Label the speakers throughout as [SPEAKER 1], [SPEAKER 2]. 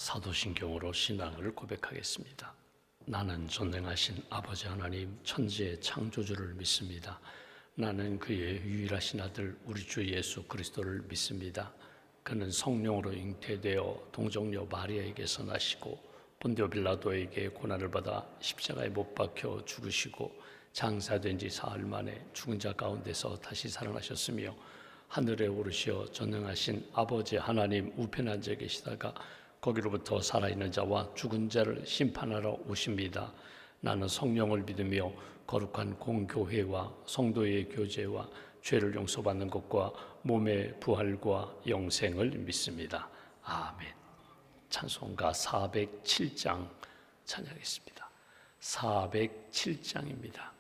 [SPEAKER 1] 사도신경으로 신앙을 고백하겠습니다. 나는 전능하신 아버지 하나님 천지의 창조주를 믿습니다. 나는 그의 유일하신 아들 우리 주 예수 그리스도를 믿습니다. 그는 성령으로 잉태되어 동정녀 마리아에게서 나시고 본디오 빌라도에게 고난을 받아 십자가에 못 박혀 죽으시고 장사된 지 사흘 만에 죽은 자 가운데서 다시 살아나셨으며 하늘에 오르시어 전능하신 아버지 하나님 우편에 앉아 계시다가 거기로부터 살아있는 자와 죽은 자를 심판하러 오십니다. 나는 성령을 믿으며 거룩한 공교회와 성도의 교제와 죄를 용서받는 것과 몸의 부활과 영생을 믿습니다. 아멘. 찬송가 407장 찬양하겠습니다. 407장입니다.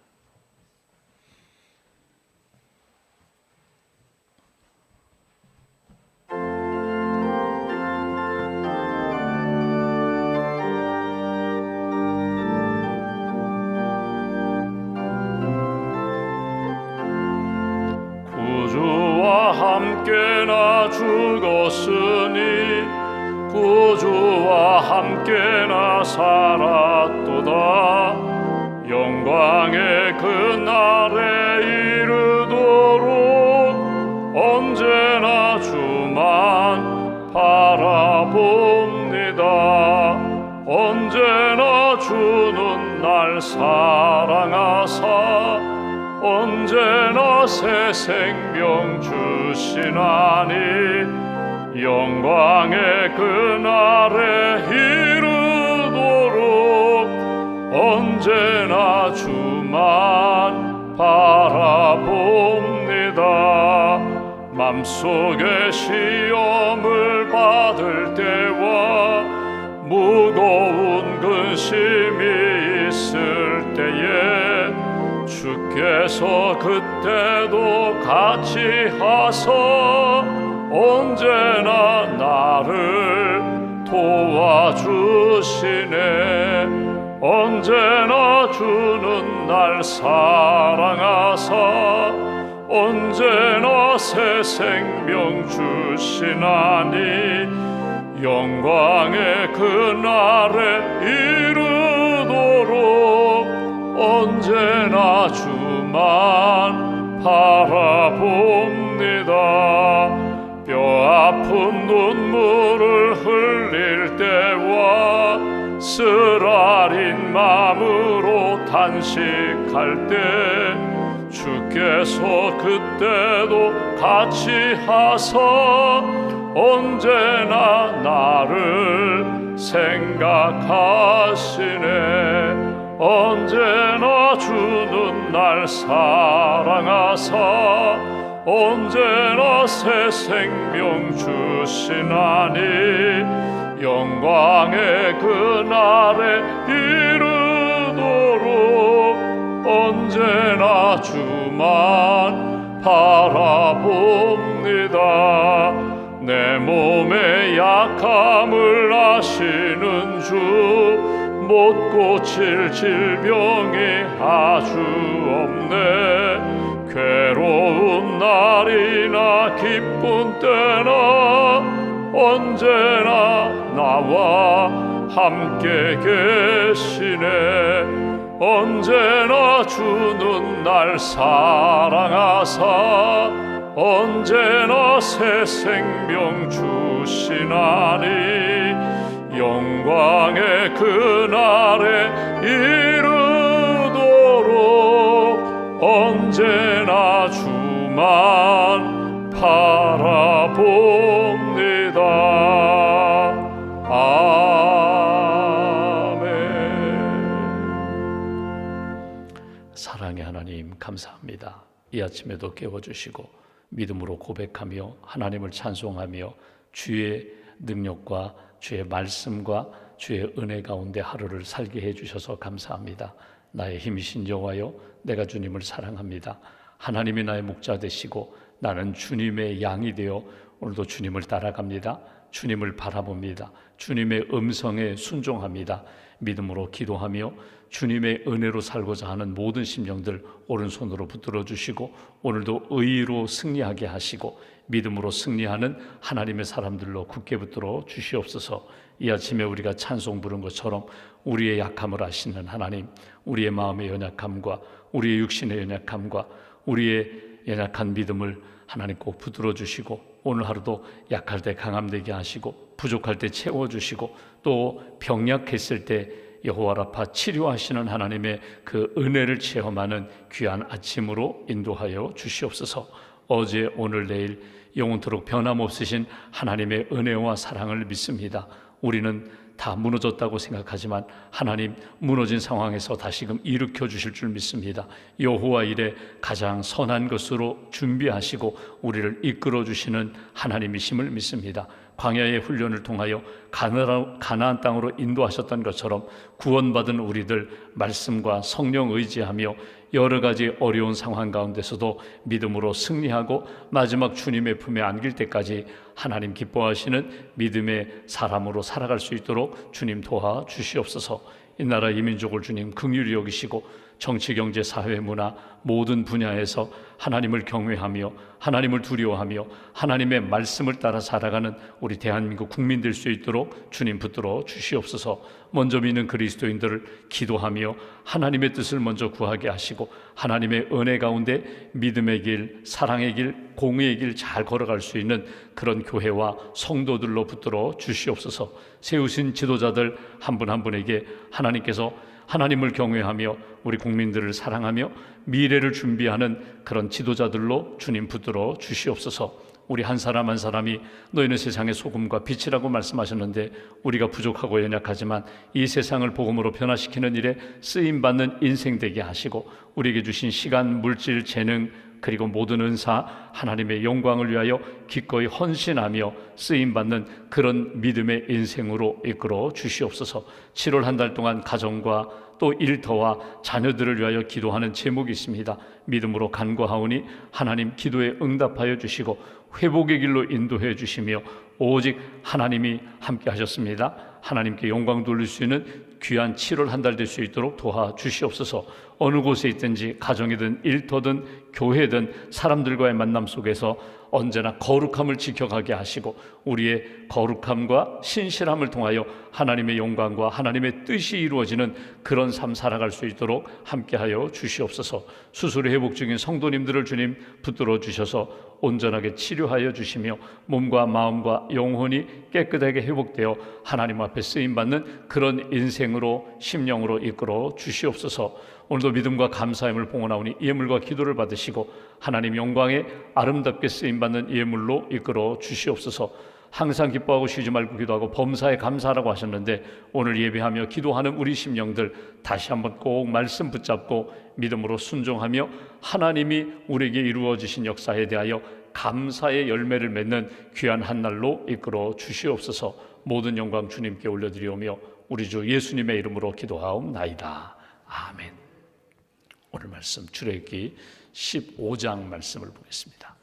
[SPEAKER 2] 함께나 죽었으니 구주와 함께나 살았도다. 영광의 그날에 이르도록 언제나 주만 바라봅니다. 언제나 주는 날 사랑하사 언제나 새 생명 주시나니 영광의 그날에 이르도록 언제나 주만 바라봅니다. 맘속에 시험을 받을 때와 무거운 근심이 있을 때에 주께서 그때도 같이 하사 언제나 나를 도와주시네. 언제나 주는 날 사랑하사 언제나 새 생명 주시나니 영광의 그날에 이르도록 언제나 주만 바라봅니다. 뼈아픈 눈물을 흘릴 때와 쓰라린 마음으로 탄식할 때 주께서 그때도 같이 하사 언제나 나를 생각하시네. 언제나 주는 날 사랑하사 언제나 새 생명 주시나니 영광의 그날에 이르도록 언제나 주만 바라봅니다. 내 몸의 약함을 아시는 주 못 고칠 질병이 아주 없네. 괴로운 날이나 기쁜 때나 언제나 나와 함께 계시네. 언제나 주는 날 사랑하사 언제나 새 생명 주시나니 영광의 그날에 이르도록 언제나 주만 바라봅니다. 아멘.
[SPEAKER 1] 사랑의 하나님 감사합니다. 이 아침에도 깨워주시고 믿음으로 고백하며 하나님을 찬송하며 주의 능력과 주의 말씀과 주의 은혜 가운데 하루를 살게 해주셔서 감사합니다. 나의 힘이신 여호와여, 내가 주님을 사랑합니다. 하나님이 나의 목자 되시고 나는 주님의 양이 되어 오늘도 주님을 따라갑니다. 주님을 바라봅니다. 주님의 음성에 순종합니다. 믿음으로 기도하며 주님의 은혜로 살고자 하는 모든 심령들 오른손으로 붙들어 주시고 오늘도 의로 승리하게 하시고 믿음으로 승리하는 하나님의 사람들로 굳게 붙들어 주시옵소서. 이 아침에 우리가 찬송 부른 것처럼 우리의 약함을 아시는 하나님, 우리의 마음의 연약함과 우리의 육신의 연약함과 우리의 연약한 믿음을 하나님 꼭 붙들어 주시고 오늘 하루도 약할 때 강함되게 하시고 부족할 때 채워주시고 또 병약했을 때 여호와 라파 치료하시는 하나님의 그 은혜를 체험하는 귀한 아침으로 인도하여 주시옵소서. 어제 오늘 내일 영원토록 변함없으신 하나님의 은혜와 사랑을 믿습니다. 우리는 다 무너졌다고 생각하지만 하나님 무너진 상황에서 다시금 일으켜 주실 줄 믿습니다. 여호와 일에 가장 선한 것으로 준비하시고 우리를 이끌어 주시는 하나님이심을 믿습니다. 광야의 훈련을 통하여 가나안 땅으로 인도하셨던 것처럼 구원받은 우리들 말씀과 성령 의지하며 여러 가지 어려운 상황 가운데서도 믿음으로 승리하고 마지막 주님의 품에 안길 때까지 하나님 기뻐하시는 믿음의 사람으로 살아갈 수 있도록 주님 도와주시옵소서. 이 나라 이 민족을 주님 긍휼히 여기시고 정치, 경제, 사회, 문화 모든 분야에서 하나님을 경외하며 하나님을 두려워하며 하나님의 말씀을 따라 살아가는 우리 대한민국 국민 될 수 있도록 주님 붙들어 주시옵소서. 먼저 믿는 그리스도인들을 기도하며 하나님의 뜻을 먼저 구하게 하시고 하나님의 은혜 가운데 믿음의 길, 사랑의 길, 공의의 길 잘 걸어갈 수 있는 그런 교회와 성도들로 붙들어 주시옵소서. 세우신 지도자들 한 분 한 분에게 하나님께서 하나님을 경외하며 우리 국민들을 사랑하며 미래를 준비하는 그런 지도자들로 주님 붙들어 주시옵소서. 우리 한 사람 한 사람이 너희는 세상의 소금과 빛이라고 말씀하셨는데 우리가 부족하고 연약하지만 이 세상을 복음으로 변화시키는 일에 쓰임받는 인생 되게 하시고 우리에게 주신 시간, 물질, 재능 그리고 모든 은사 하나님의 영광을 위하여 기꺼이 헌신하며 쓰임받는 그런 믿음의 인생으로 이끌어 주시옵소서. 7월 한 달 동안 가정과 또 일터와 자녀들을 위하여 기도하는 제목이 있습니다. 믿음으로 간구하오니 하나님 기도에 응답하여 주시고 회복의 길로 인도해 주시며 오직 하나님이 함께 하셨습니다. 하나님께 영광 돌릴 수 있는 귀한 7월 한 달 될 수 있도록 도와주시옵소서. 어느 곳에 있든지 가정이든 일터든 교회든 사람들과의 만남 속에서 언제나 거룩함을 지켜가게 하시고 우리의 거룩함과 신실함을 통하여 하나님의 영광과 하나님의 뜻이 이루어지는 그런 삶 살아갈 수 있도록 함께하여 주시옵소서. 수술의 회복 중인 성도님들을 주님 붙들어 주셔서 온전하게 치료하여 주시며 몸과 마음과 영혼이 깨끗하게 회복되어 하나님 앞에 쓰임받는 그런 인생으로 심령으로 이끌어 주시옵소서. 오늘도 믿음과 감사함을 봉헌하오니 예물과 기도를 받으시고 하나님 영광에 아름답게 쓰임받는 예물로 이끌어 주시옵소서. 항상 기뻐하고 쉬지 말고 기도하고 범사에 감사하라고 하셨는데 오늘 예배하며 기도하는 우리 심령들 다시 한번 꼭 말씀 붙잡고 믿음으로 순종하며 하나님이 우리에게 이루어지신 역사에 대하여 감사의 열매를 맺는 귀한 한 날로 이끌어 주시옵소서. 모든 영광 주님께 올려드리오며 우리 주 예수님의 이름으로 기도하옵나이다. 아멘. 오늘 말씀 출애굽기 15장 말씀을 보겠습니다.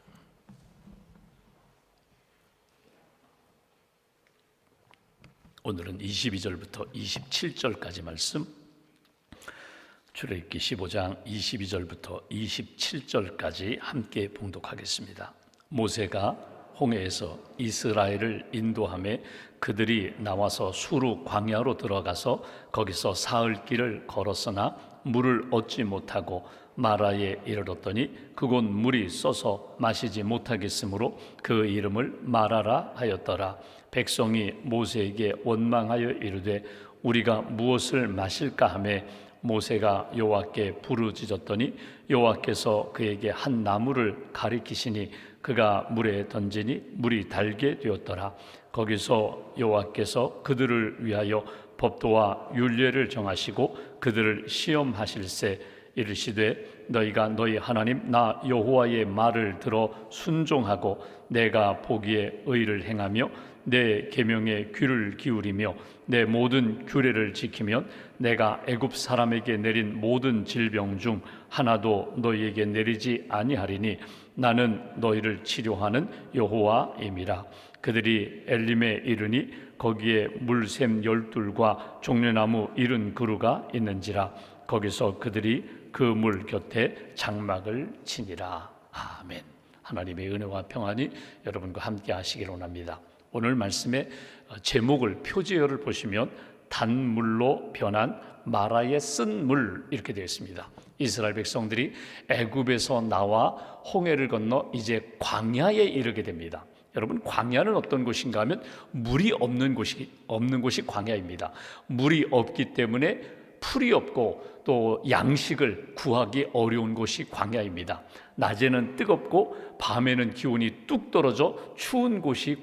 [SPEAKER 1] 오늘은 22절부터 27절까지 말씀, 출애굽기 15장 22절부터 27절까지 함께 봉독하겠습니다. 모세가 홍해에서 이스라엘을 인도하며 그들이 나와서 수르 광야로 들어가서 거기서 사흘 길을 걸었으나 물을 얻지 못하고 마라에 이르렀더니 그곳 물이 써서 마시지 못하겠으므로 그 이름을 마라라 하였더라. 백성이 모세에게 원망하여 이르되 우리가 무엇을 마실까 하며 모세가 여호와께 부르짖었더니 여호와께서 그에게 한 나무를 가리키시니 그가 물에 던지니 물이 달게 되었더라. 거기서 여호와께서 그들을 위하여 법도와 율례를 정하시고 그들을 시험하실세 이르시되 너희가 너희 하나님 나 여호와의 말을 들어 순종하고 내가 보기에 의를 행하며 내 계명에 귀를 기울이며 내 모든 규례를 지키면 내가 애굽 사람에게 내린 모든 질병 중 하나도 너희에게 내리지 아니하리니 나는 너희를 치료하는 여호와임이라.
[SPEAKER 2] 그들이 엘림에 이르니 거기에 물샘 12과 종려나무 70그루가 있는지라. 거기서 그들이 그 물 곁에 장막을 치니라. 아멘. 하나님의 은혜와 평안이 여러분과 함께 하시기를 원합니다. 오늘 말씀의 제목을, 표제어를 보시면 단물로 변한 마라의 쓴 물, 이렇게 되어 있습니다. 이스라엘 백성들이 애굽에서 나와 홍해를 건너 이제 광야에 이르게 됩니다. 여러분, 광야는 어떤 곳인가 하면 물이 없는 곳이 광야입니다. 물이 없기 때문에 풀이 없고 또 양식을 구하기 어려운 곳이 광야입니다. 낮에는 뜨겁고 밤에는 기온이 뚝 떨어져 추운 곳이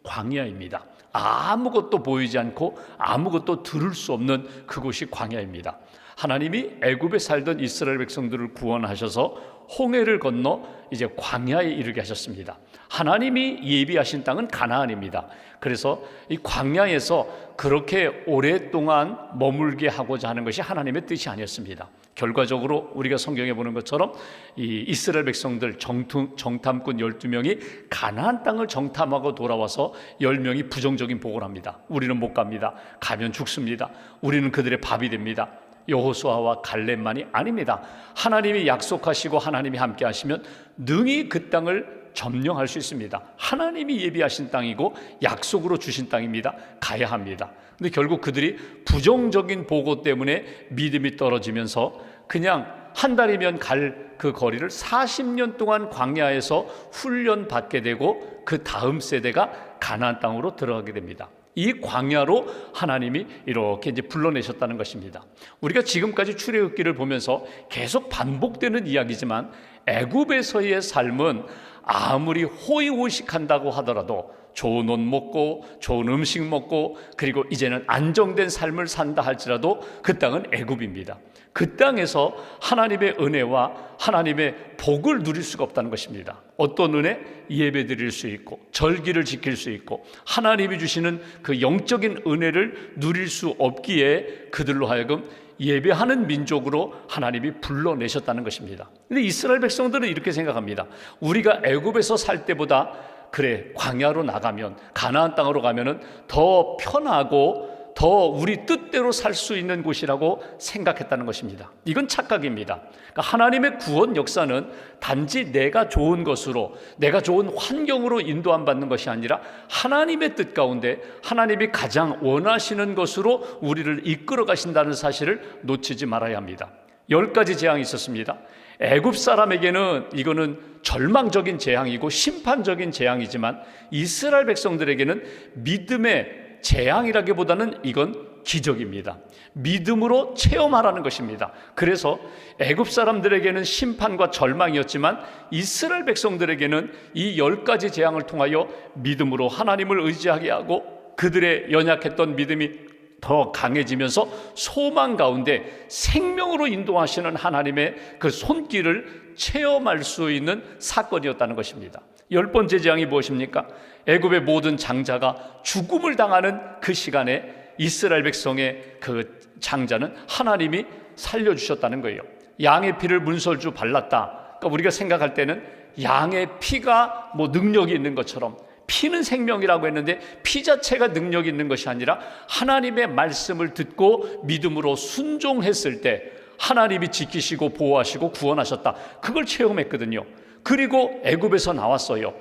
[SPEAKER 2] 광야입니다. 아무것도 보이지 않고 아무것도 들을 수 없는 그곳이 광야입니다. 하나님이 애굽에 살던 이스라엘 백성들을 구원하셔서 홍해를 건너 이제 광야에 이르게 하셨습니다. 하나님이 예비하신 땅은 가나안입니다. 그래서 이 광야에서 그렇게 오랫동안 머물게 하고자 하는 것이 하나님의 뜻이 아니었습니다. 결과적으로 우리가 성경에 보는 것처럼 이 이스라엘 백성들 정탐꾼 12명이 가나안 땅을 정탐하고 돌아와서 10명이 부정적인 보고를 합니다. 우리는 못 갑니다. 가면 죽습니다. 우리는 그들의 밥이 됩니다. 여호수아와 갈렙만이 아닙니다. 하나님이 약속하시고 하나님이 함께 하시면 능히 그 땅을 점령할 수 있습니다. 하나님이 예비하신 땅이고 약속으로 주신 땅입니다. 가야 합니다. 근데 결국 그들이 부정적인 보고 때문에 믿음이 떨어지면서 그냥 한 달이면 갈 그 거리를 40년 동안 광야에서 훈련 받게 되고 그 다음 세대가 가나안 땅으로 들어가게 됩니다. 이 광야로 하나님이 이렇게 이제 불러내셨다는 것입니다. 우리가 지금까지 출애굽기를 보면서 계속 반복되는 이야기지만 애굽에서의 삶은 아무리 호의호식한다고 하더라도 좋은 옷 먹고 좋은 음식 먹고 그리고 이제는 안정된 삶을 산다 할지라도 그 땅은 애굽입니다. 그 땅에서 하나님의 은혜와 하나님의 복을 누릴 수가 없다는 것입니다. 어떤 은혜? 예배 드릴 수 있고 절기를 지킬 수 있고 하나님이 주시는 그 영적인 은혜를 누릴 수 없기에 그들로 하여금 예배하는 민족으로 하나님이 불러내셨다는 것입니다. 그런데 이스라엘 백성들은 이렇게 생각합니다. 우리가 애굽에서 살 때보다 그래 광야로 나가면 가나안 땅으로 가면은 더 편하고 더 우리 뜻대로 살 수 있는 곳이라고 생각했다는 것입니다. 이건 착각입니다. 그러니까 하나님의 구원 역사는 단지 내가 좋은 것으로 내가 좋은 환경으로 인도 안 받는 것이 아니라 하나님의 뜻 가운데 하나님이 가장 원하시는 것으로 우리를 이끌어 가신다는 사실을 놓치지 말아야 합니다. 10가지 재앙이 있었습니다. 애굽 사람에게는 이거는 절망적인 재앙이고 심판적인 재앙이지만 이스라엘 백성들에게는 믿음의 재앙이라기보다는 이건 기적입니다. 믿음으로 체험하라는 것입니다. 그래서 애굽 사람들에게는 심판과 절망이었지만 이스라엘 백성들에게는 이 10가지 재앙을 통하여 믿음으로 하나님을 의지하게 하고 그들의 연약했던 믿음이 더 강해지면서 소망 가운데 생명으로 인도하시는 하나님의 그 손길을 체험할 수 있는 사건이었다는 것입니다. 10번째 재앙이 무엇입니까? 애굽의 모든 장자가 죽음을 당하는 그 시간에 이스라엘 백성의 그 장자는 하나님이 살려주셨다는 거예요. 양의 피를 문설주 발랐다. 그러니까 우리가 생각할 때는 양의 피가 뭐 능력이 있는 것처럼 피는 생명이라고 했는데 피 자체가 능력이 있는 것이 아니라 하나님의 말씀을 듣고 믿음으로 순종했을 때 하나님이 지키시고 보호하시고 구원하셨다. 그걸 체험했거든요. 그리고 애굽에서 나왔어요.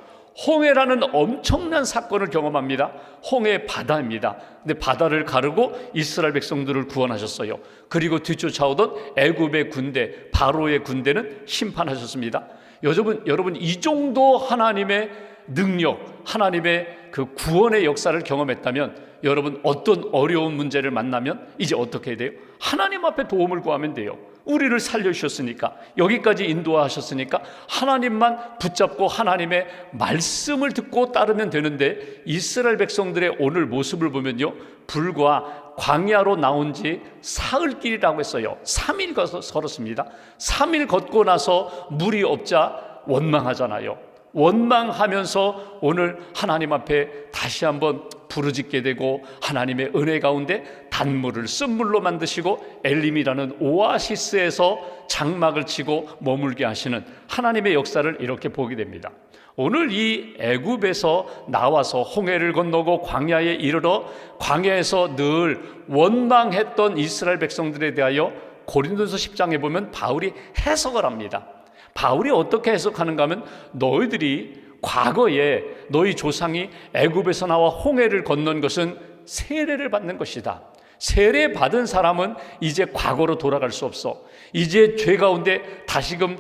[SPEAKER 2] 홍해라는 엄청난 사건을 경험합니다. 홍해 바다입니다. 근데 바다를 가르고 이스라엘 백성들을 구원하셨어요. 그리고 뒤쫓아오던 애굽의 군대, 바로의 군대는 심판하셨습니다. 여러분 이 정도 하나님의 능력, 하나님의 그 구원의 역사를 경험했다면 여러분 어떤 어려운 문제를 만나면 이제 어떻게 해야 돼요? 하나님 앞에 도움을 구하면 돼요. 우리를 살려주셨으니까, 여기까지 인도하셨으니까 하나님만 붙잡고 하나님의 말씀을 듣고 따르면 되는데 이스라엘 백성들의 오늘 모습을 보면요, 불과 광야로 나온 지 사흘길이라고 했어요. 3일 걸었습니다. 3일 걷고 나서 물이 없자 원망하잖아요. 원망하면서 오늘 하나님 앞에 다시 한번 부르짖게 되고 하나님의 은혜 가운데 단물을 쓴물로 만드시고 엘림이라는 오아시스에서 장막을 치고 머물게 하시는 하나님의 역사를 이렇게 보게 됩니다. 오늘 이 애굽에서 나와서 홍해를 건너고 광야에 이르러 광야에서 늘 원망했던 이스라엘 백성들에 대하여 고린도서 10장에 보면 바울이 해석을 합니다. 바울이 어떻게 해석하는가 하면, 너희들이 과거에 너희 조상이 애굽에서 나와 홍해를 건넌 것은 세례를 받는 것이다. 세례 받은 사람은 이제 과거로 돌아갈 수 없어. 이제 죄 가운데 다시금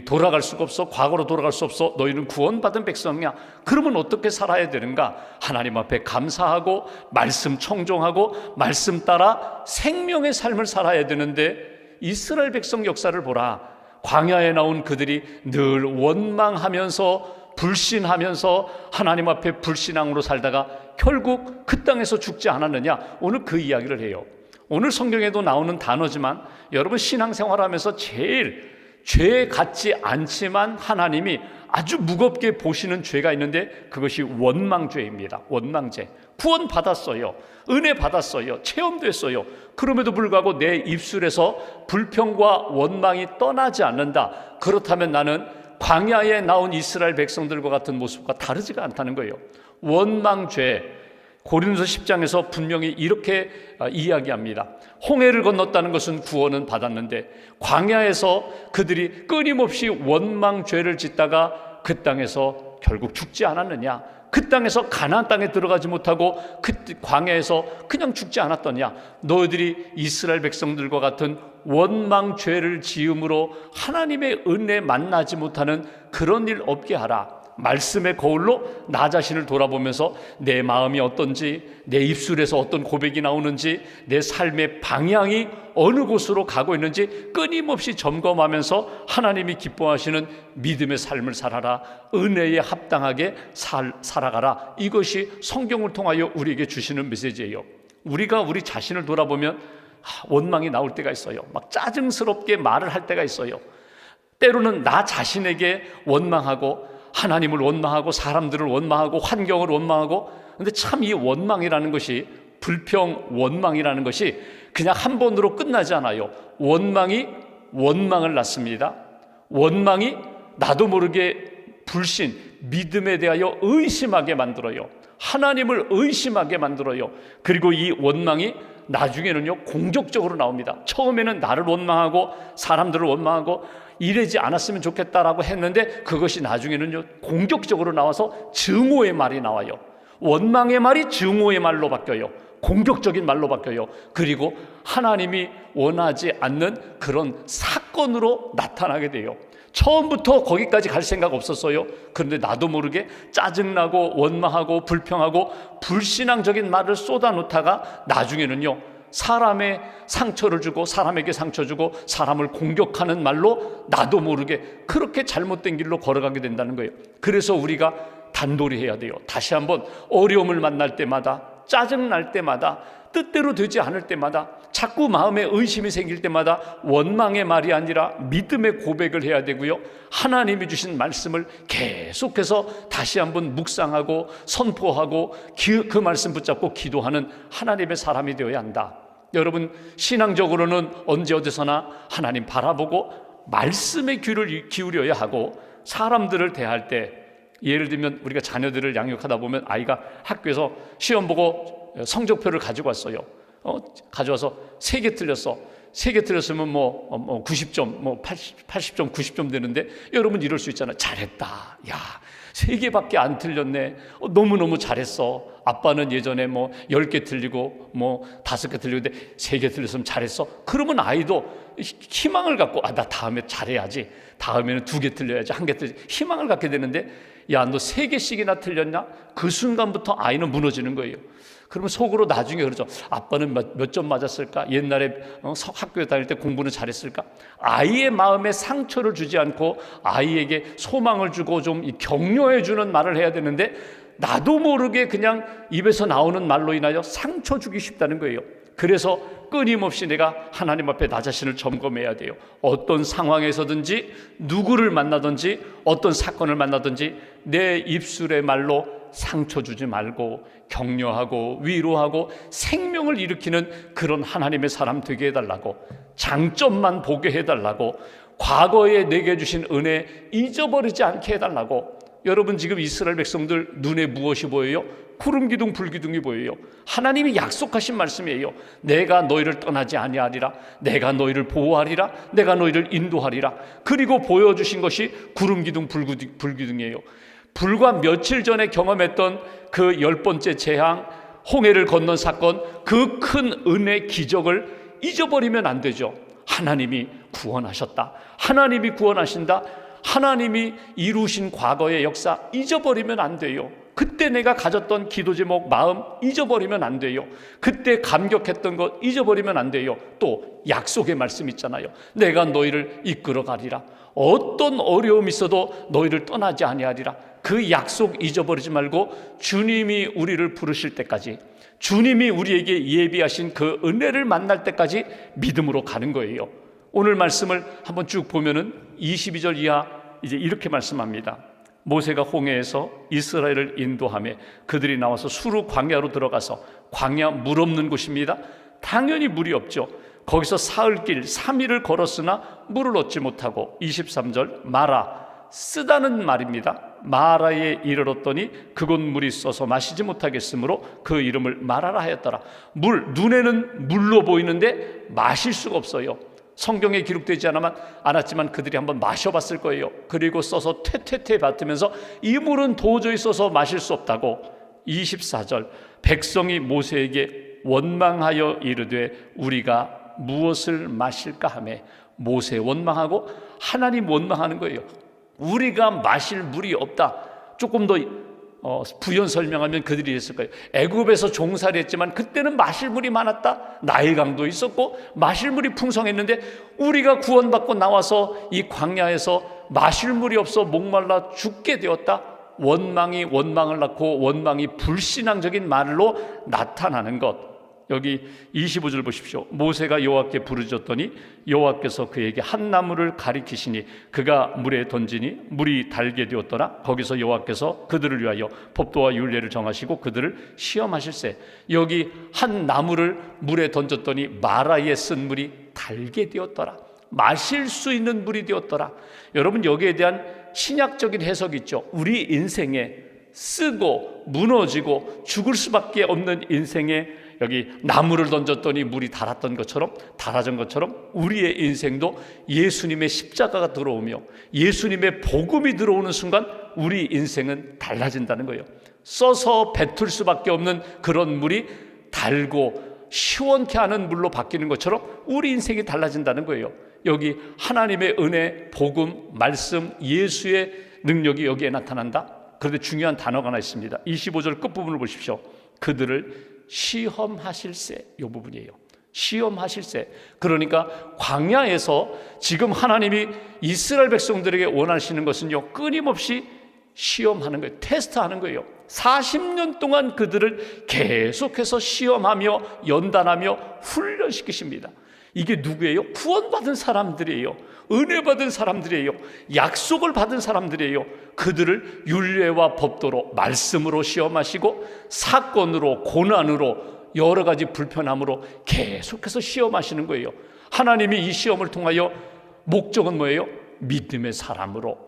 [SPEAKER 2] 돌아갈 수가 없어. 과거로 돌아갈 수 없어. 너희는 구원받은 백성이야. 그러면 어떻게 살아야 되는가? 하나님 앞에 감사하고 말씀 청종하고 말씀 따라 생명의 삶을 살아야 되는데, 이스라엘 백성 역사를 보라. 광야에 나온 그들이 늘 원망하면서 불신하면서 하나님 앞에 불신앙으로 살다가 결국 그 땅에서 죽지 않았느냐? 오늘 그 이야기를 해요. 오늘 성경에도 나오는 단어지만 여러분 신앙생활하면서 제일 죄 같지 않지만 하나님이 아주 무겁게 보시는 죄가 있는데, 그것이 원망죄입니다. 원망죄. 구원 받았어요. 은혜 받았어요. 체험됐어요. 그럼에도 불구하고 내 입술에서 불평과 원망이 떠나지 않는다. 그렇다면 나는 광야에 나온 이스라엘 백성들과 같은 모습과 다르지가 않다는 거예요. 원망죄, 고린도서 10장에서 분명히 이렇게 이야기합니다. 홍해를 건넜다는 것은 구원은 받았는데, 광야에서 그들이 끊임없이 원망죄를 짓다가 그 땅에서 결국 죽지 않았느냐? 그 땅에서 가나안 땅에 들어가지 못하고 그 광야에서 그냥 죽지 않았더냐? 너희들이 이스라엘 백성들과 같은 원망죄를 지음으로 하나님의 은혜 만나지 못하는 그런 일 없게 하라. 말씀의 거울로 나 자신을 돌아보면서 내 마음이 어떤지, 내 입술에서 어떤 고백이 나오는지, 내 삶의 방향이 어느 곳으로 가고 있는지 끊임없이 점검하면서 하나님이 기뻐하시는 믿음의 삶을 살아라. 은혜에 합당하게 살아가라. 이것이 성경을 통하여 우리에게 주시는 메시지예요. 우리가 우리 자신을 돌아보면 원망이 나올 때가 있어요. 막 짜증스럽게 말을 할 때가 있어요. 때로는 나 자신에게 원망하고, 하나님을 원망하고, 사람들을 원망하고, 환경을 원망하고. 근데 참 이 원망이라는 것이, 불평, 원망이라는 것이 그냥 한 번으로 끝나지 않아요. 원망이 원망을 낳습니다. 원망이 나도 모르게 불신, 믿음에 대하여 의심하게 만들어요. 하나님을 의심하게 만들어요. 그리고 이 원망이 나중에는요 공격적으로 나옵니다. 처음에는 나를 원망하고 사람들을 원망하고 이러지 않았으면 좋겠다라고 했는데, 그것이 나중에는요 공격적으로 나와서 증오의 말이 나와요. 원망의 말이 증오의 말로 바뀌어요. 공격적인 말로 바뀌어요. 그리고 하나님이 원하지 않는 그런 사건으로 나타나게 돼요. 처음부터 거기까지 갈 생각 없었어요. 그런데 나도 모르게 짜증나고 원망하고 불평하고 불신앙적인 말을 쏟아놓다가 나중에는요 사람의 상처를 주고, 사람에게 상처 주고, 사람을 공격하는 말로 나도 모르게 그렇게 잘못된 길로 걸어가게 된다는 거예요. 그래서 우리가 단돌이 해야 돼요. 다시 한번 어려움을 만날 때마다, 짜증날 때마다, 뜻대로 되지 않을 때마다, 자꾸 마음에 의심이 생길 때마다 원망의 말이 아니라 믿음의 고백을 해야 되고요, 하나님이 주신 말씀을 계속해서 다시 한번 묵상하고 선포하고 그 말씀 붙잡고 기도하는 하나님의 사람이 되어야 한다. 여러분, 신앙적으로는 언제 어디서나 하나님 바라보고 말씀의 귀를 기울여야 하고, 사람들을 대할 때, 예를 들면 우리가 자녀들을 양육하다 보면 아이가 학교에서 시험 보고 성적표를 가지고 왔어요. 가져와서 3개 틀렸어. 3개 틀렸으면 90점, 80점, 90점 되는데, 여러분 이럴 수 있잖아요. 잘했다. 야, 3개밖에 안 틀렸네. 너무너무 잘했어. 아빠는 예전에 10개 틀리고 5개 틀리는데 3개 틀렸으면 잘했어. 그러면 아이도 희망을 갖고, 나 다음에 잘해야지. 다음에는 2개 틀려야지. 1개 틀려야지. 희망을 갖게 되는데, 야, 너 3개씩이나 틀렸냐? 그 순간부터 아이는 무너지는 거예요. 그러면 속으로 나중에 그러죠. 아빠는 몇 점 맞았을까? 옛날에 학교에 다닐 때 공부는 잘했을까? 아이의 마음에 상처를 주지 않고 아이에게 소망을 주고 좀 격려해 주는 말을 해야 되는데, 나도 모르게 그냥 입에서 나오는 말로 인하여 상처 주기 쉽다는 거예요. 그래서 끊임없이 내가 하나님 앞에 나 자신을 점검해야 돼요. 어떤 상황에서든지, 누구를 만나든지, 어떤 사건을 만나든지 내 입술의 말로 상처 주지 말고 격려하고 위로하고 생명을 일으키는 그런 하나님의 사람 되게 해달라고, 장점만 보게 해달라고, 과거에 내게 주신 은혜 잊어버리지 않게 해달라고. 여러분 지금 이스라엘 백성들 눈에 무엇이 보여요? 구름 기둥 불기둥이 보여요. 하나님이 약속하신 말씀이에요. 내가 너희를 떠나지 아니하리라. 내가 너희를 보호하리라. 내가 너희를 인도하리라. 그리고 보여주신 것이 구름 기둥 불기둥이에요. 불과 며칠 전에 경험했던 그 10번째 재앙, 홍해를 건넌 사건, 그 큰 은혜 기적을 잊어버리면 안 되죠. 하나님이 구원하셨다. 하나님이 구원하신다. 하나님이 이루신 과거의 역사 잊어버리면 안 돼요. 그때 내가 가졌던 기도 제목, 마음 잊어버리면 안 돼요. 그때 감격했던 것 잊어버리면 안 돼요. 또 약속의 말씀 있잖아요. 내가 너희를 이끌어 가리라. 어떤 어려움이 있어도 너희를 떠나지 아니하리라. 그 약속 잊어버리지 말고 주님이 우리를 부르실 때까지, 주님이 우리에게 예비하신 그 은혜를 만날 때까지 믿음으로 가는 거예요. 오늘 말씀을 한번 쭉 보면은 22절 이하 이제 이렇게 말씀합니다. 모세가 홍해에서 이스라엘을 인도하며 그들이 나와서 수르 광야로 들어가서, 광야 물 없는 곳입니다. 당연히 물이 없죠. 거기서 사흘길 3일을 걸었으나 물을 얻지 못하고 23절 마라, 쓰다는 말입니다. 마라에 이르렀더니 그곳 물이 써서 마시지 못하겠으므로 그 이름을 마라라 하였더라. 물, 눈에는 물로 보이는데 마실 수가 없어요. 성경에 기록되지 않았지만 그들이 한번 마셔봤을 거예요. 그리고 써서 퇴퇴퇴 뱉으면서 이 물은 도저히 써서 마실 수 없다고. 24절 백성이 모세에게 원망하여 이르되 우리가 무엇을 마실까 하매, 모세 원망하고 하나님 원망하는 거예요. 우리가 마실 물이 없다. 조금 더 부연 설명하면 그들이 했을 거예요. 애굽에서 종살이 했지만 그때는 마실 물이 많았다. 나일강도 있었고 마실 물이 풍성했는데 우리가 구원받고 나와서 이 광야에서 마실 물이 없어 목말라 죽게 되었다. 원망이 원망을 낳고 원망이 불신앙적인 말로 나타나는 것. 여기 25절 보십시오. 모세가 여호와께 부르짖었더니 여호와께서 그에게 한 나무를 가리키시니 그가 물에 던지니 물이 달게 되었더라. 거기서 여호와께서 그들을 위하여 법도와 율례를 정하시고 그들을 시험하실세. 여기 한 나무를 물에 던졌더니 마라에 쓴 물이 달게 되었더라. 마실 수 있는 물이 되었더라. 여러분 여기에 대한 신약적인 해석이 있죠. 우리 인생에 쓰고 무너지고 죽을 수밖에 없는 인생에 여기 나무를 던졌더니 물이 달았던 것처럼, 달아진 것처럼 우리의 인생도 예수님의 십자가가 들어오며 예수님의 복음이 들어오는 순간 우리 인생은 달라진다는 거예요. 써서 뱉을 수밖에 없는 그런 물이 달고 시원케 하는 물로 바뀌는 것처럼 우리 인생이 달라진다는 거예요. 여기 하나님의 은혜, 복음, 말씀, 예수의 능력이 여기에 나타난다. 그런데 중요한 단어가 하나 있습니다. 25절 끝부분을 보십시오. 그들을 시험하실세. 이 부분이에요. 시험하실세. 그러니까 광야에서 지금 하나님이 이스라엘 백성들에게 원하시는 것은요, 끊임없이 시험하는 거예요. 테스트하는 거예요. 40년 동안 그들을 계속해서 시험하며 연단하며 훈련시키십니다. 이게 누구예요? 구원받은 사람들이에요. 은혜 받은 사람들이에요. 약속을 받은 사람들이에요. 그들을 율례와 법도로, 말씀으로 시험하시고 사건으로, 고난으로, 여러 가지 불편함으로 계속해서 시험하시는 거예요. 하나님이 이 시험을 통하여 목적은 뭐예요? 믿음의 사람으로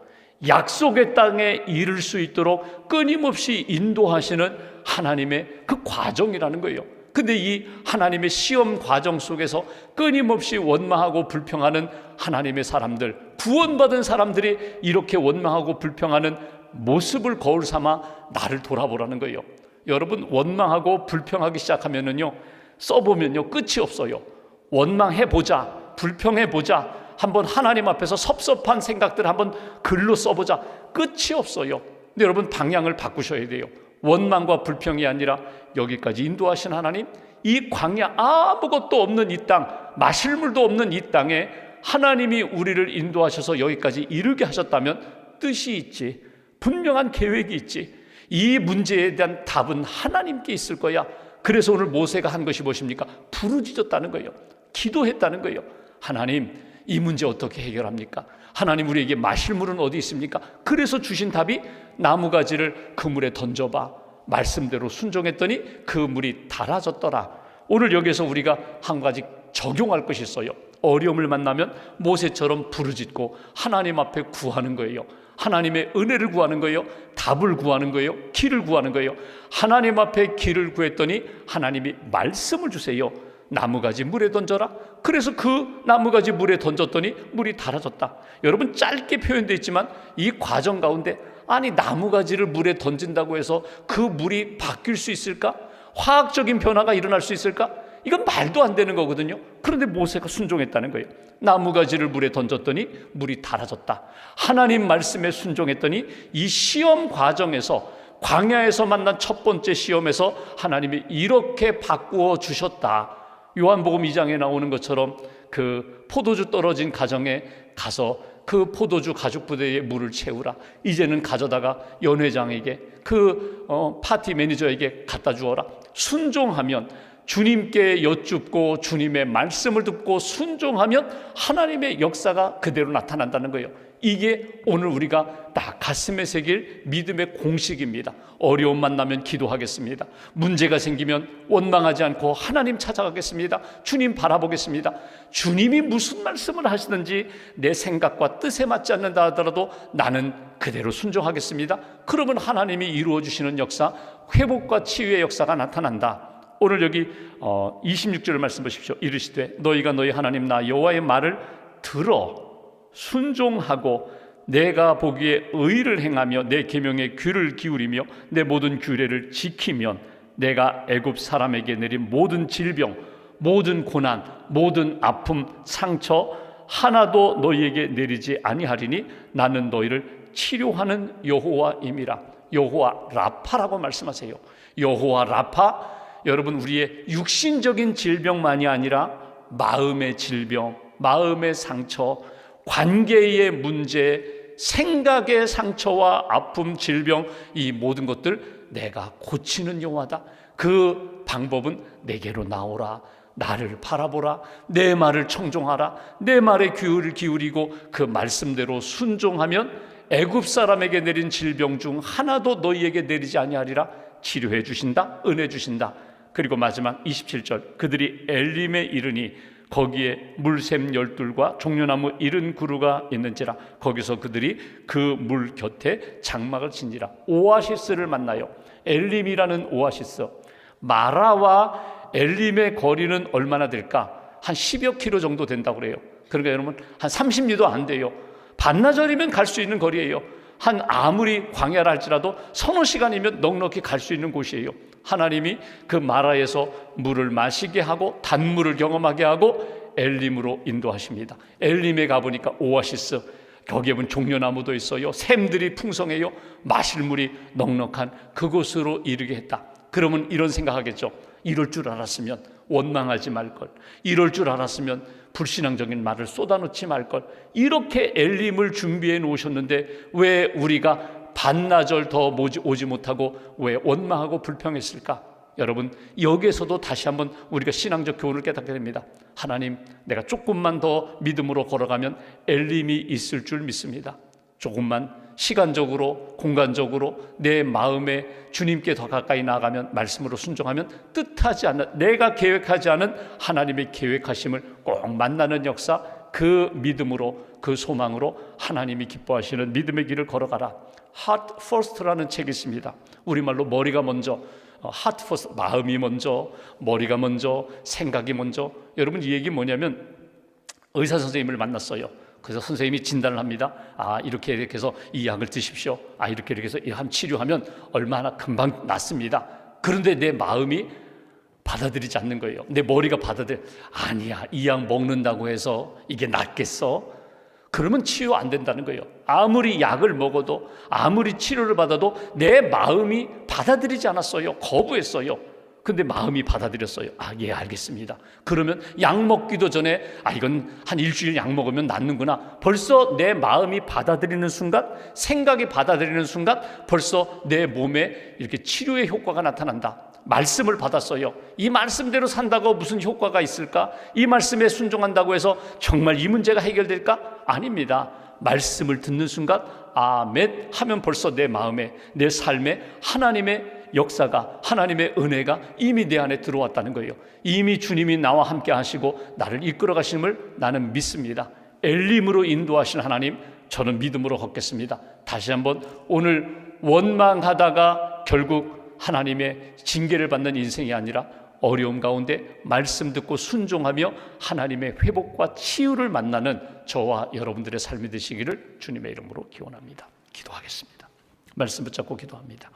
[SPEAKER 2] 약속의 땅에 이를 수 있도록 끊임없이 인도하시는 하나님의 그 과정이라는 거예요. 근데 이 하나님의 시험 과정 속에서 끊임없이 원망하고 불평하는 하나님의 사람들, 구원받은 사람들이 이렇게 원망하고 불평하는 모습을 거울 삼아 나를 돌아보라는 거예요. 여러분, 원망하고 불평하기 시작하면은요, 써보면요 끝이 없어요. 원망해보자, 불평해보자, 한번 하나님 앞에서 섭섭한 생각들을 한번 글로 써보자, 끝이 없어요. 근데 여러분, 방향을 바꾸셔야 돼요. 원망과 불평이 아니라 여기까지 인도하신 하나님, 이 광야 아무것도 없는 이 땅, 마실 물도 없는 이 땅에 하나님이 우리를 인도하셔서 여기까지 이르게 하셨다면 뜻이 있지, 분명한 계획이 있지. 이 문제에 대한 답은 하나님께 있을 거야. 그래서 오늘 모세가 한 것이 무엇입니까? 부르짖었다는 거예요. 기도했다는 거예요. 하나님, 이 문제 어떻게 해결합니까? 하나님, 우리에게 마실 물은 어디 있습니까? 그래서 주신 답이 나무가지를 그 물에 던져봐. 말씀대로 순종했더니 그 물이 달아졌더라. 오늘 여기서 우리가 한 가지 적용할 것이 있어요. 어려움을 만나면 모세처럼 부르짖고 하나님 앞에 구하는 거예요. 하나님의 은혜를 구하는 거예요? 답을 구하는 거예요? 길을 구하는 거예요? 하나님 앞에 길을 구했더니 하나님이 말씀을 주세요. 나무가지 물에 던져라. 그래서 그 나무가지 물에 던졌더니 물이 달아졌다. 여러분, 짧게 표현되어 있지만 이 과정 가운데, 아니 나무가지를 물에 던진다고 해서 그 물이 바뀔 수 있을까? 화학적인 변화가 일어날 수 있을까? 이건 말도 안 되는 거거든요. 그런데 모세가 순종했다는 거예요. 나무가지를 물에 던졌더니 물이 달아졌다. 하나님 말씀에 순종했더니 이 시험 과정에서, 광야에서 만난 첫 번째 시험에서 하나님이 이렇게 바꾸어 주셨다. 요한복음 2장에 나오는 것처럼 그 포도주 떨어진 가정에 가서 그 포도주 가죽 부대에 물을 채우라. 이제는 가져다가 연회장에게, 그 파티 매니저에게 갖다 주어라. 순종하면, 주님께 여쭙고 주님의 말씀을 듣고 순종하면 하나님의 역사가 그대로 나타난다는 거예요. 이게 오늘 우리가 다 가슴에 새길 믿음의 공식입니다. 어려움 만나면 기도하겠습니다. 문제가 생기면 원망하지 않고 하나님 찾아가겠습니다. 주님 바라보겠습니다. 주님이 무슨 말씀을 하시든지 내 생각과 뜻에 맞지 않는다 하더라도 나는 그대로 순종하겠습니다. 그러면 하나님이 이루어 주시는 역사, 회복과 치유의 역사가 나타난다. 오늘 여기 26절을 말씀 보십시오. 이르시되 너희가 너희 하나님 나 여호와의 말을 들어 순종하고 내가 보기에 의를 행하며 내 계명에 귀를 기울이며 내 모든 규례를 지키면 내가 애굽 사람에게 내린 모든 질병, 모든 고난, 모든 아픔, 상처 하나도 너희에게 내리지 아니하리니 나는 너희를 치료하는 여호와임이라. 여호와 라파라고 말씀하세요. 여호와 라파, 여러분, 우리의 육신적인 질병만이 아니라 마음의 질병, 마음의 상처, 관계의 문제, 생각의 상처와 아픔, 질병, 이 모든 것들 내가 고치는 여호와다. 그 방법은 내게로 나오라. 나를 바라보라. 내 말을 청종하라. 내 말에 귀를 기울이고 그 말씀대로 순종하면 애굽 사람에게 내린 질병 중 하나도 너희에게 내리지 아니하리라. 치료해 주신다. 은혜 주신다. 그리고 마지막 27절, 그들이 엘림에 이르니 거기에 물샘 12과 종려나무 70그루가 있는지라. 거기서 그들이 그 물 곁에 장막을 친지라. 오아시스를 만나요. 엘림이라는 오아시스. 마라와 엘림의 거리는 얼마나 될까? 한 10여 킬로 정도 된다고 그래요. 그러니까 여러분, 한 30리도 안 돼요. 반나절이면 갈 수 있는 거리예요. 한 아무리 광야라 할지라도 서너 시간이면 넉넉히 갈 수 있는 곳이에요. 하나님이 그 마라에서 물을 마시게 하고 단물을 경험하게 하고 엘림으로 인도하십니다. 엘림에 가보니까 오아시스, 거기에 보면 종려나무도 있어요. 샘들이 풍성해요. 마실 물이 넉넉한 그곳으로 이르게 했다. 그러면 이런 생각하겠죠. 이럴 줄 알았으면 원망하지 말걸. 이럴 줄 알았으면 불신앙적인 말을 쏟아놓지 말걸. 이렇게 엘림을 준비해 놓으셨는데 왜 우리가 반나절 더 오지 못하고 왜 원망하고 불평했을까? 여러분, 여기에서도 다시 한번 우리가 신앙적 교훈을 깨닫게 됩니다. 하나님, 내가 조금만 더 믿음으로 걸어가면 엘림이 있을 줄 믿습니다. 조금만 시간적으로, 공간적으로 내 마음에 주님께 더 가까이 나아가면, 말씀으로 순종하면 뜻하지 않는, 내가 계획하지 않은 하나님의 계획하심을 꼭 만나는 역사, 그 믿음으로, 그 소망으로 하나님이 기뻐하시는 믿음의 길을 걸어가라. Heart First라는 책이 있습니다. 우리말로 머리가 먼저, Heart First, 마음이 먼저, 머리가 먼저, 생각이 먼저. 여러분, 이 얘기 뭐냐면 의사 선생님을 만났어요. 그래서 선생님이 진단을 합니다. 이렇게 해서 이 약을 드십시오. 이렇게 해서 한 치료하면 얼마나 금방 낫습니다. 그런데 내 마음이 받아들이지 않는 거예요. 내 머리가 아니야, 이 약 먹는다고 해서 이게 낫겠어? 그러면 치유 안 된다는 거예요. 아무리 약을 먹어도, 아무리 치료를 받아도 내 마음이 받아들이지 않았어요. 거부했어요. 근데 마음이 받아들였어요. 예, 알겠습니다. 그러면 약 먹기도 전에 이건 한 일주일 약 먹으면 낫는구나. 벌써 내 마음이 받아들이는 순간, 생각이 받아들이는 순간 벌써 내 몸에 이렇게 치료의 효과가 나타난다. 말씀을 받았어요. 이 말씀대로 산다고 무슨 효과가 있을까? 이 말씀에 순종한다고 해서 정말 이 문제가 해결될까? 아닙니다. 말씀을 듣는 순간 아멘 하면 벌써 내 마음에, 내 삶에 하나님의 역사가, 하나님의 은혜가 이미 내 안에 들어왔다는 거예요. 이미 주님이 나와 함께 하시고 나를 이끌어 가심을 나는 믿습니다. 엘림으로 인도하신 하나님, 저는 믿음으로 걷겠습니다. 다시 한번 오늘 원망하다가 결국 하나님의 징계를 받는 인생이 아니라 어려움 가운데 말씀 듣고 순종하며 하나님의 회복과 치유를 만나는 저와 여러분들의 삶이 되시기를 주님의 이름으로 기원합니다. 기도하겠습니다. 말씀 붙잡고 기도합니다.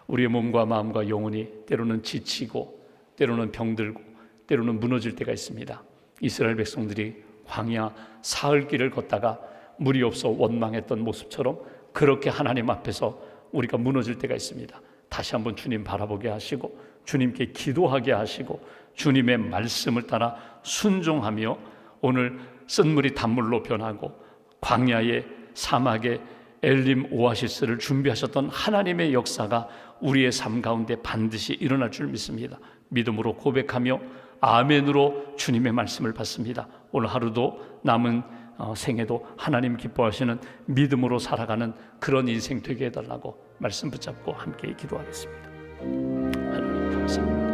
[SPEAKER 2] 우리의 몸과 마음과 영혼이 때로는 지치고 때로는 병들고 때로는 무너질 때가 있습니다. 이스라엘 백성들이 광야 사흘 길을 걷다가 물이 없어 원망했던 모습처럼 그렇게 하나님 앞에서 우리가 무너질 때가 있습니다. 다시 한번 주님 바라보게 하시고 주님께 기도하게 하시고 주님의 말씀을 따라 순종하며 오늘 쓴물이 단물로 변하고 광야의 사막의 엘림 오아시스를 준비하셨던 하나님의 역사가 우리의 삶 가운데 반드시 일어날 줄 믿습니다. 믿음으로 고백하며 아멘으로 주님의 말씀을 받습니다. 오늘 하루도 남은 생에도 하나님 기뻐하시는 믿음으로 살아가는 그런 인생 되게 해달라고 말씀 붙잡고 함께 기도하겠습니다. 하나님 감사합니다.